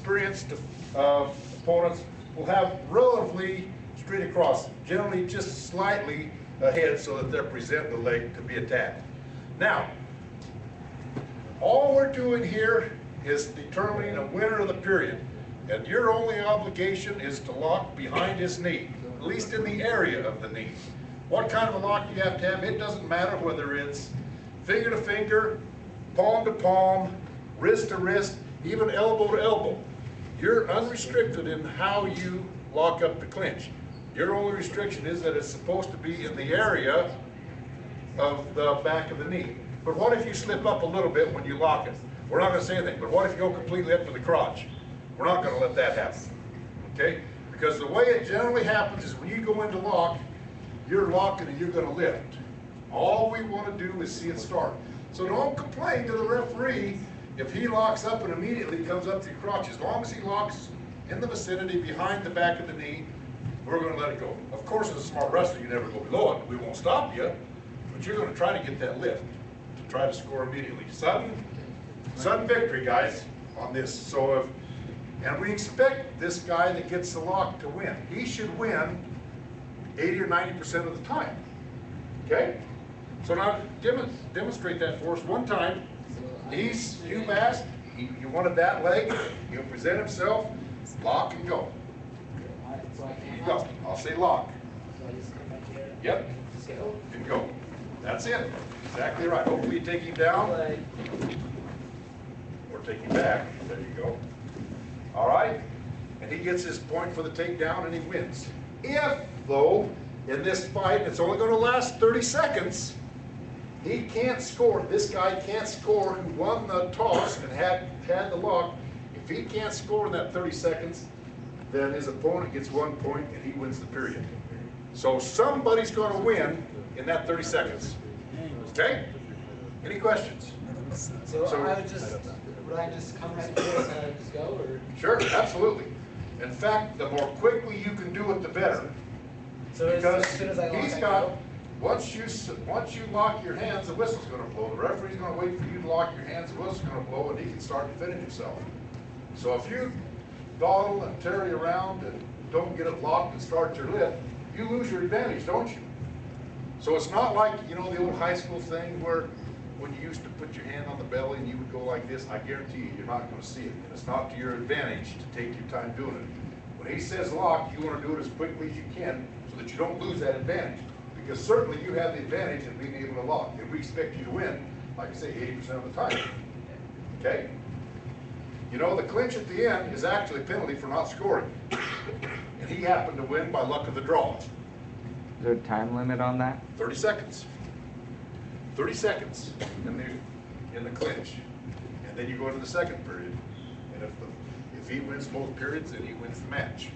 experienced opponents will have relatively straight across, generally just slightly ahead so that they're presenting the leg to be attacked. Now, all we're doing here is determining a winner of the period. And your only obligation is to lock behind his knee, at least in the area of the knee. What kind of a lock you have to have, it doesn't matter whether it's finger to finger, palm to palm, wrist to wrist, even elbow to elbow. You're unrestricted in how you lock up the clinch. Your only restriction is that it's supposed to be in the area of the back of the knee. But what if you slip up a little bit when you lock it? We're not going to say anything, but what if you go completely up to the crotch? We're not going to let that happen, okay? Because the way it generally happens is when you go into lock, you're locking and you're going to lift. All we want to do is see it start. So don't complain to the referee if he locks up and immediately comes up to your crotch. As long as he locks in the vicinity behind the back of the knee, we're going to let it go. Of course, as a smart wrestler, you never go below it. We won't stop you, but you're going to try to get that lift to try to score immediately. Sudden victory, guys, on this. So and we expect this guy that gets the lock to win. He should win 80 or 90% of the time. Okay? So now demonstrate that for us one time. He's UMass. You wanted that leg. He'll present himself. Lock and go. Here you go. I'll say lock. Yep. And go. That's it. Exactly right. Hopefully you take him down. Or take him back. There you go. All right? And he gets his point for the takedown and he wins. If, though, in this fight, it's only going to last 30 seconds, he can't score. This guy can't score who won the toss and had the lock. If he can't score in that 30 seconds, then his opponent gets 1 point and he wins the period. So somebody's going to win in that 30 seconds. Okay? Any questions? So would I just come right here and just go, or? Sure, absolutely. In fact, the more quickly you can do it, the better. So because as soon as I lock, he's got, once you lock your hands, the whistle's going to blow. The referee's going to wait for you to lock your hands, the whistle's going to blow, and he can start defending himself. So if you dawdle and tarry around and don't get it locked and start your lift, you lose your advantage, don't you? So it's not like, you know, the old high school thing where when you used to put your hand on the belly and you would go like this. I guarantee you, you're not going to see it. And it's not to your advantage to take your time doing it. When he says lock, you want to do it as quickly as you can so that you don't lose that advantage. Because certainly you have the advantage in being able to lock. And we expect you to win, like I say, 80% of the time. Okay? You know, the clinch at the end is actually a penalty for not scoring. And he happened to win by luck of the draw. Is there a time limit on that? 30 seconds. 30 seconds in the clinch. And then you go into the second period. And if he wins both periods, then he wins the match.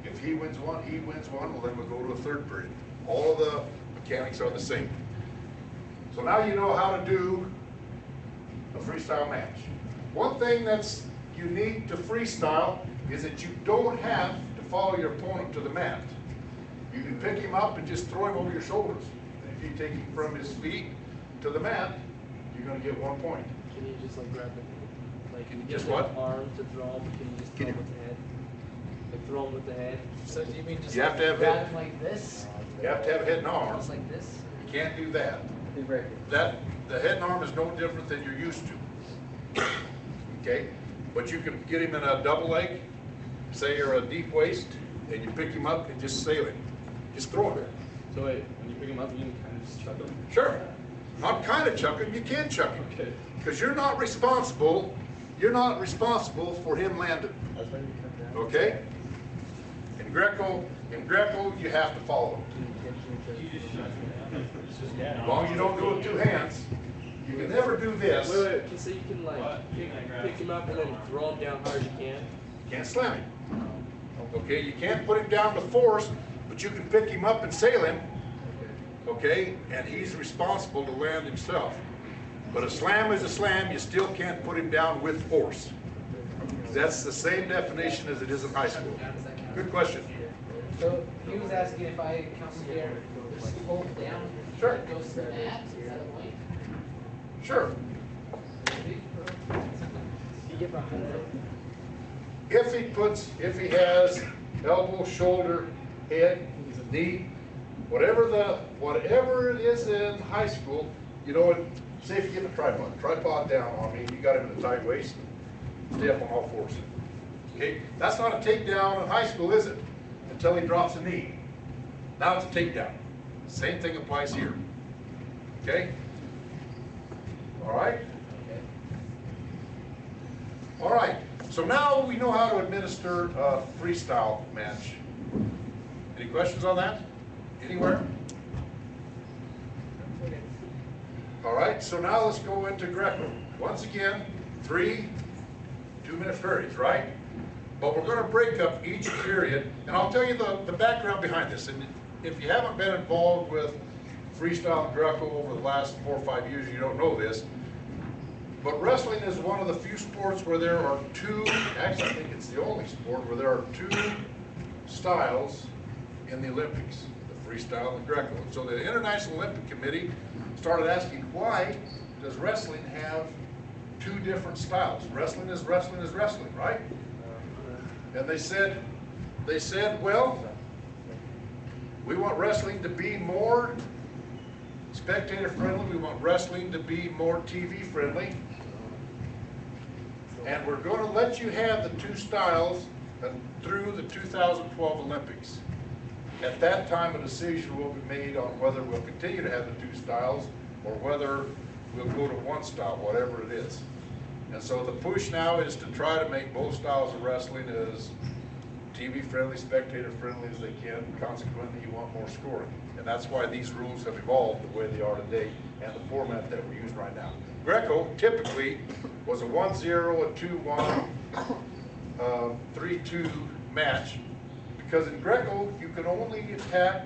If he wins one, he wins one, well then we'll go to a third period. All of the mechanics are the same. So now you know how to do a freestyle match. One thing that's unique to freestyle is that you don't have to follow your opponent to the mat. You can pick him up and just throw him over your shoulders. And if you take him from his feet to the mat, you're going to get 1 point. Can you just like grab it? Like, can you just get what? an arm to throw him? Can you just throw him with the head? Like throw him with the head? So do you mean just you have to have grab head. him like this? You have to have head and arm. Just like this? You can't do that. The head and arm is no different than you're used to. Okay? But you can get him in a double leg, say you're a deep waist, and you pick him up and just sail him. Just throw him. So wait, when you pick him up, you can kind of just chuck him? Sure. Not kind of chuck him, you can chuck him. Okay. Because you're not responsible for him landing. Okay? In Greco, you have to follow him. As long as you don't do it with two hands, you can never do this. Wait. So you can like pick him up and then throw him down hard as you can? You can't slam him. Okay, you can't put him down to force, but you can pick him up and sail him. Okay, and he's responsible to land himself. But a slam is a slam, you still can't put him down with force. That's the same definition as it is in high school. Good question. So he was asking if I come here, just hold it down, Sure. it goes to the mat, is that a point? Sure. You get behind it. if he has elbow, shoulder, head, knee, whatever it is in high school, you know, say if you get a tripod down on me, you got him in a tight waist, stay up on all fours. Okay, that's not a takedown in high school, is it? Until he drops a knee. Now it's a takedown. Same thing applies here. Okay? All right? All right, so now we know how to administer a freestyle match. Any questions on that? Anywhere? All right, so now let's go into Greco. Once again, 3 2-minute periods, right? But we're going to break up each period, and I'll tell you the background behind this. And if you haven't been involved with Freestyle Greco over the last 4 or 5 years, you don't know this. But wrestling is one of the few sports where there are 2, actually I think it's the only sport where there are 2 styles in the Olympics, the freestyle and the Greco. And so the International Olympic Committee started asking, why does wrestling have 2 different styles? Wrestling is wrestling, right? And they said, well, we want wrestling to be more spectator friendly, we want wrestling to be more TV friendly, and we're going to let you have the 2 styles through the 2012 Olympics. At that time, a decision will be made on whether we'll continue to have the 2 styles or whether we'll go to 1 style, whatever it is. And so the push now is to try to make both styles of wrestling as TV friendly, spectator friendly as they can. Consequently, you want more scoring. And that's why these rules have evolved the way they are today and the format that we use right now. Greco typically was a 1-0, a 2-1, 3-2 match, because in Greco you can only attack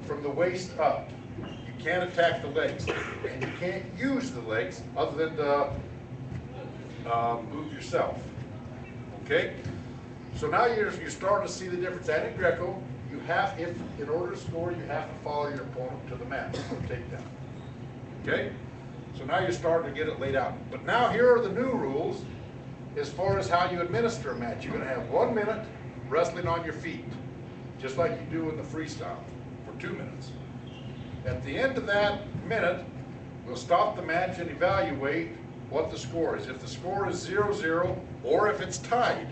from the waist up. You can't attack the legs, and you can't use the legs other than to move yourself. Okay? So now you're starting to see the difference. And in Greco, you have, in order to score, you have to follow your opponent to the mat for a takedown. Okay? So now you're starting to get it laid out. But now here are the new rules as far as how you administer a match. You're going to have 1 minute wrestling on your feet, just like you do in the freestyle, for 2 minutes. At the end of that minute, we'll stop the match and evaluate what the score is. If the score is 0-0, or if it's tied,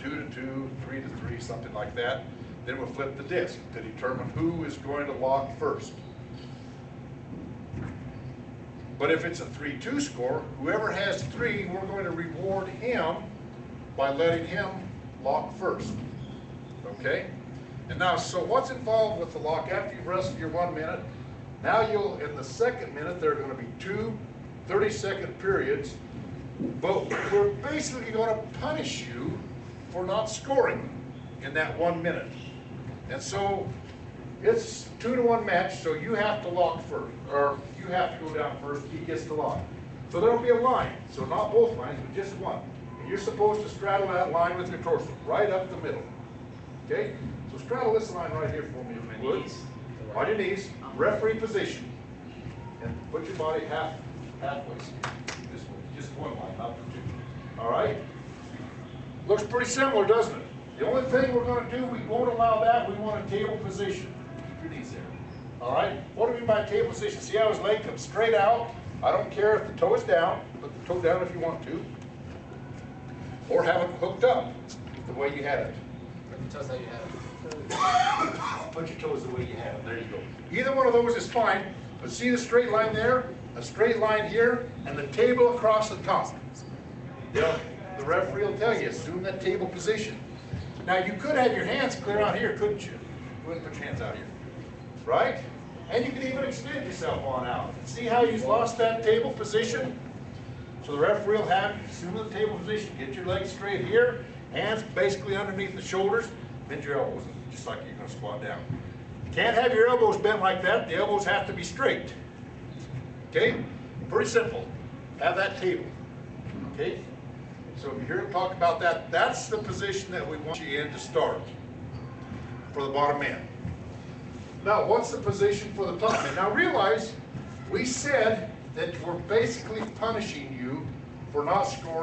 2-2, 3-3, something like that, then we'll flip the disc to determine who is going to lock first. But if it's a 3-2 score, whoever has 3, we're going to reward him by letting him lock first. Okay? And now, so what's involved with the lock after you've wrestled your 1 minute? Now in the second minute, there are going to be 2 30-second periods, but we're basically going to punish you for not scoring in that 1 minute. And so it's 2-to-1 match, so you have to lock first, or you have to go down first, he gets to lock. So there'll be a line, so not both lines, but just one. And you're supposed to straddle that line with your torso, right up the middle. Okay? So straddle this line right here for me, if you would. On your knees, referee position. And put your body halfway, this way, just one line, not the 2. All right? Looks pretty similar, doesn't it? The only thing we're going to do, we won't allow that, we want a table position. Keep your knees there. All right? What do we mean by table position? See how his leg comes straight out? I don't care if the toe is down. Put the toe down if you want to. Or have it hooked up the way you had it. Put your toes how you have it. Put your toes the way you have it. There you go. Either one of those is fine, but see the straight line there, a straight line here, and the table across the top. The referee will tell you, assume that table position. Now you could have your hands clear out here, couldn't you? Go ahead and put your hands out here. Right? And you can even extend yourself on out. See how you've lost that table position? So the referee will have you assume the table position, get your legs straight here, hands basically underneath the shoulders, bend your elbows, just like you're going to squat down. Can't have your elbows bent like that, the elbows have to be straight. Okay? Pretty simple. Have that table. Okay? So if you hear him talk about that, that's the position that we want you in to start for the bottom man. Now, what's the position for the top man? Now realize, we said that we're basically punishing you for not scoring